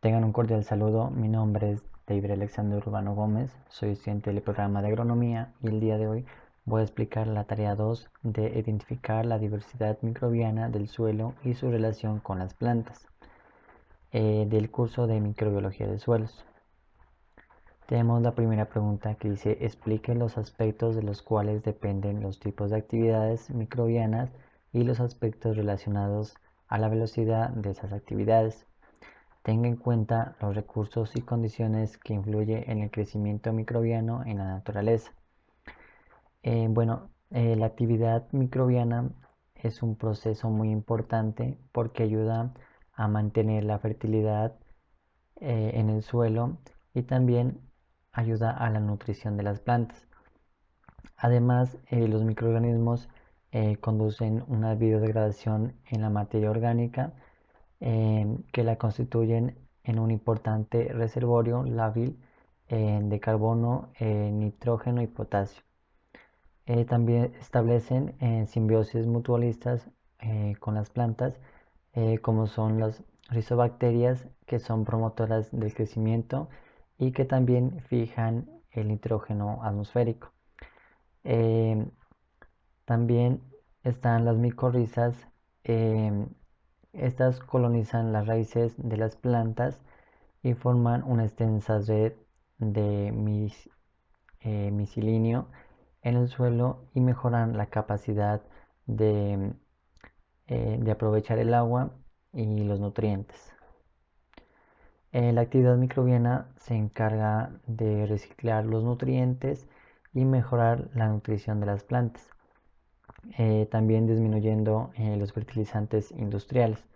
Tengan un cordial saludo. Mi nombre es David Alexander Urbano Gómez. Soy estudiante del programa de agronomía y el día de hoy voy a explicar la tarea 2 de identificar la diversidad microbiana del suelo y su relación con las plantas del curso de microbiología de suelos. Tenemos la primera pregunta que dice: explique los aspectos de los cuales dependen los tipos de actividades microbianas y los aspectos relacionados a la velocidad de esas actividades. Tenga en cuenta los recursos y condiciones que influyen en el crecimiento microbiano en la naturaleza. La actividad microbiana es un proceso muy importante porque ayuda a mantener la fertilidad en el suelo y también ayuda a la nutrición de las plantas. Además, los microorganismos conducen una biodegradación en la materia orgánica que la constituyen en un importante reservorio lábil de carbono, nitrógeno y potasio. También establecen simbiosis mutualistas con las plantas, como son las rizobacterias, que son promotoras del crecimiento y que también fijan el nitrógeno atmosférico. También están las micorrizas. Estas colonizan las raíces de las plantas y forman una extensa red de micelinio en el suelo y mejoran la capacidad de aprovechar el agua y los nutrientes. La actividad microbiana se encarga de reciclar los nutrientes y mejorar la nutrición de las plantas, también disminuyendo los fertilizantes industriales.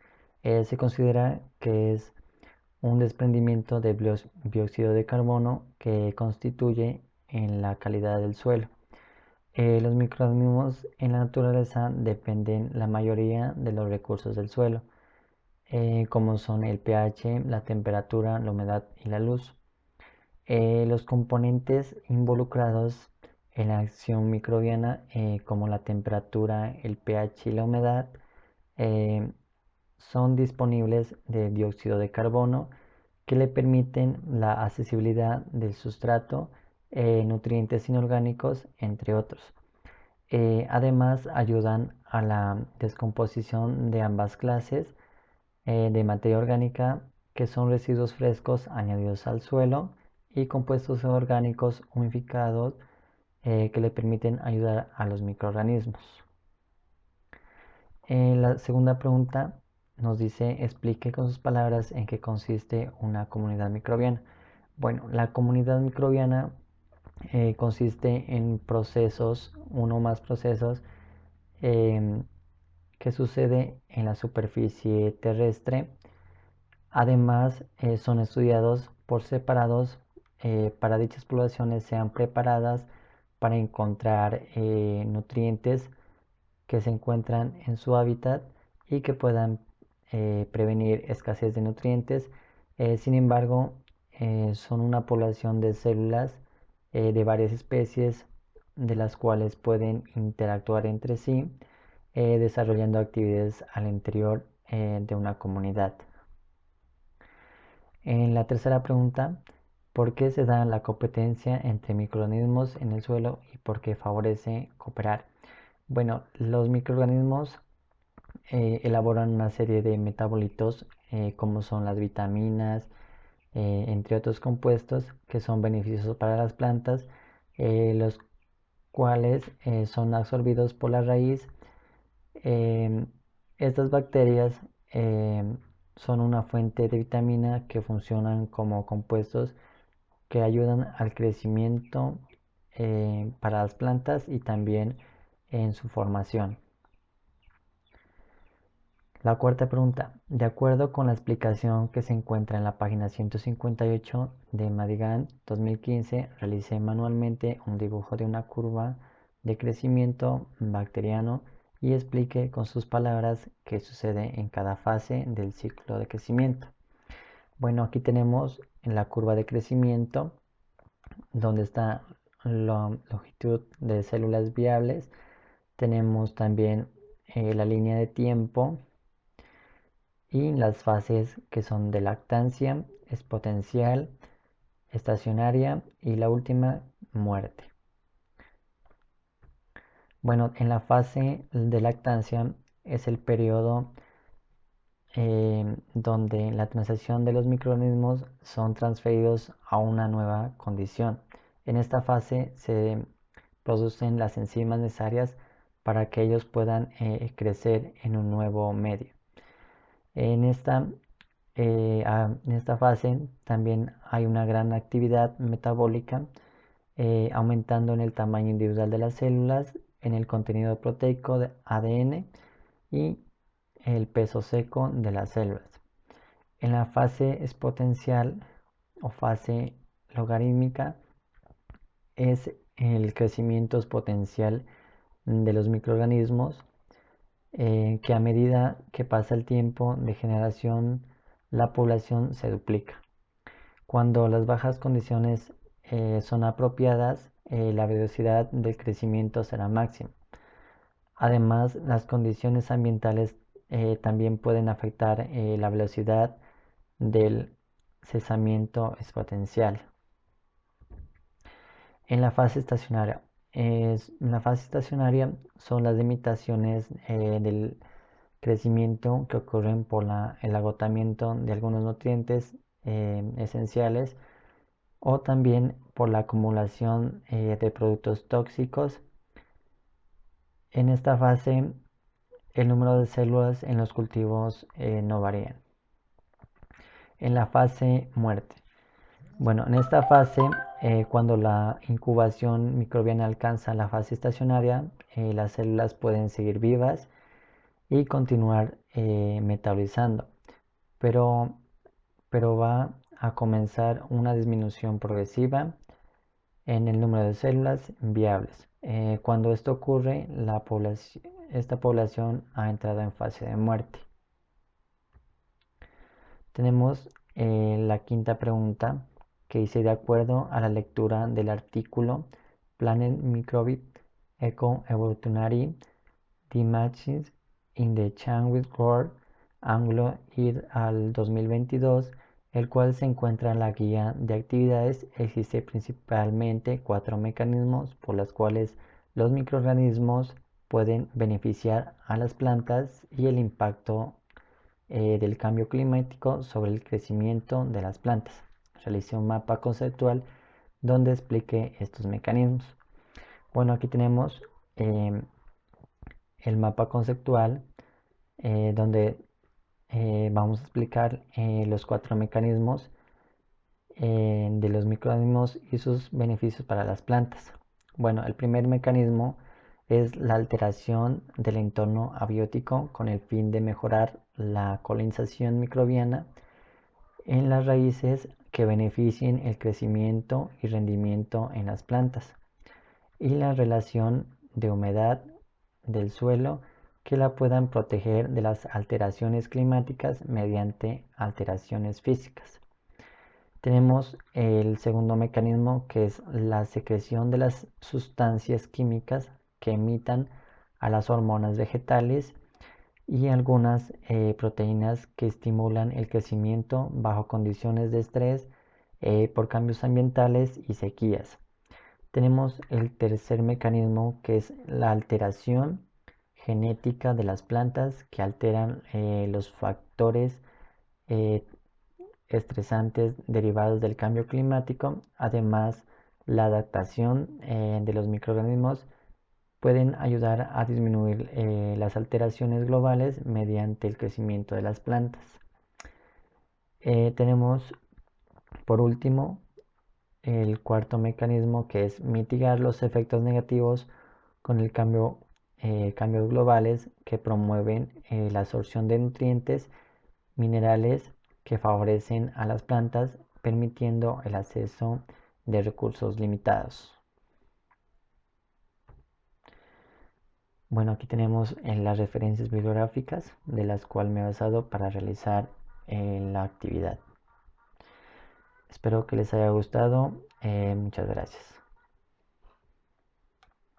Se considera que es un desprendimiento de dióxido de carbono que constituye en la calidad del suelo. Los microorganismos en la naturaleza dependen la mayoría de los recursos del suelo, como son el pH, la temperatura, la humedad y la luz. Los componentes involucrados en la acción microbiana, como la temperatura, el pH y la humedad, son disponibles de dióxido de carbono, que le permiten la accesibilidad del sustrato, nutrientes inorgánicos, entre otros. Además, ayudan a la descomposición de ambas clases de materia orgánica, que son residuos frescos añadidos al suelo, y compuestos orgánicos humidificados que le permiten ayudar a los microorganismos. La segunda pregunta nos dice: explique con sus palabras en qué consiste una comunidad microbiana. Bueno, la comunidad microbiana consiste en procesos, uno o más procesos, que sucede en la superficie terrestre. Además, son estudiados por separados para dichas poblaciones sean preparadas para encontrar nutrientes que se encuentran en su hábitat y que puedan prevenir escasez de nutrientes. Sin embargo, son una población de células de varias especies, de las cuales pueden interactuar entre sí, desarrollando actividades al interior de una comunidad. En la tercera pregunta: ¿por qué se da la competencia entre microorganismos en el suelo y por qué favorece cooperar? Bueno, los microorganismos elaboran una serie de metabolitos, como son las vitaminas, entre otros compuestos que son beneficiosos para las plantas, los cuales son absorbidos por la raíz. Estas bacterias son una fuente de vitamina que funcionan como compuestos que ayudan al crecimiento para las plantas y también en su formación. La cuarta pregunta: de acuerdo con la explicación que se encuentra en la página 158 de Madigan 2015, realicé manualmente un dibujo de una curva de crecimiento bacteriano y explique con sus palabras qué sucede en cada fase del ciclo de crecimiento. Bueno, aquí tenemos en la curva de crecimiento donde está la longitud de células viables. Tenemos también la línea de tiempo y las fases que son de lactancia, es potencial, estacionaria y la última, muerte. Bueno, en la fase de lactancia es el periodo donde la transacción de los microorganismos son transferidos a una nueva condición. En esta fase se producen las enzimas necesarias para que ellos puedan crecer en un nuevo medio. En esta fase también hay una gran actividad metabólica, aumentando en el tamaño individual de las células, en el contenido proteico de ADN y el peso seco de las células. En la fase exponencial o fase logarítmica es el crecimiento exponencial de los microorganismos, que a medida que pasa el tiempo de generación, la población se duplica. Cuando las bajas condiciones son apropiadas, la velocidad del crecimiento será máxima. Además, las condiciones ambientales también pueden afectar la velocidad del cesamiento exponencial. En la fase estacionaria. La fase estacionaria son las limitaciones del crecimiento que ocurren por el agotamiento de algunos nutrientes esenciales, o también por la acumulación de productos tóxicos. En esta fase el número de células en los cultivos no varían. En la fase muerte. Bueno, en esta fase, cuando la incubación microbiana alcanza la fase estacionaria, las células pueden seguir vivas y continuar metabolizando, pero va a comenzar una disminución progresiva en el número de células viables. Cuando esto ocurre, esta población ha entrado en fase de muerte. Tenemos la quinta pregunta, que dice: de acuerdo a la lectura del artículo Planet Microbe Eco-Evolutionary Dimensions in the Changing World, Anglo ed. al 2022, el cual se encuentra en la guía de actividades, existe principalmente 4 mecanismos por los cuales los microorganismos pueden beneficiar a las plantas y el impacto del cambio climático sobre el crecimiento de las plantas. Realicé un mapa conceptual donde expliqué estos mecanismos. Bueno, aquí tenemos el mapa conceptual donde vamos a explicar los 4 mecanismos de los microorganismos y sus beneficios para las plantas. Bueno, el primer mecanismo es la alteración del entorno abiótico con el fin de mejorar la colonización microbiana en las raíces que beneficien el crecimiento y rendimiento en las plantas, y la relación de humedad del suelo que la puedan proteger de las alteraciones climáticas mediante alteraciones físicas. Tenemos el segundo mecanismo, que es la secreción de las sustancias químicas que imitan a las hormonas vegetales y algunas proteínas que estimulan el crecimiento bajo condiciones de estrés por cambios ambientales y sequías. Tenemos el tercer mecanismo, que es la alteración genética de las plantas, que alteran los factores estresantes derivados del cambio climático. Además, la adaptación de los microorganismos pueden ayudar a disminuir las alteraciones globales mediante el crecimiento de las plantas. Tenemos por último el cuarto mecanismo, que es mitigar los efectos negativos con el cambios globales que promueven la absorción de nutrientes, minerales que favorecen a las plantas, permitiendo el acceso de recursos limitados. Bueno, aquí tenemos las referencias bibliográficas de las cuales me he basado para realizar la actividad. Espero que les haya gustado. Muchas gracias.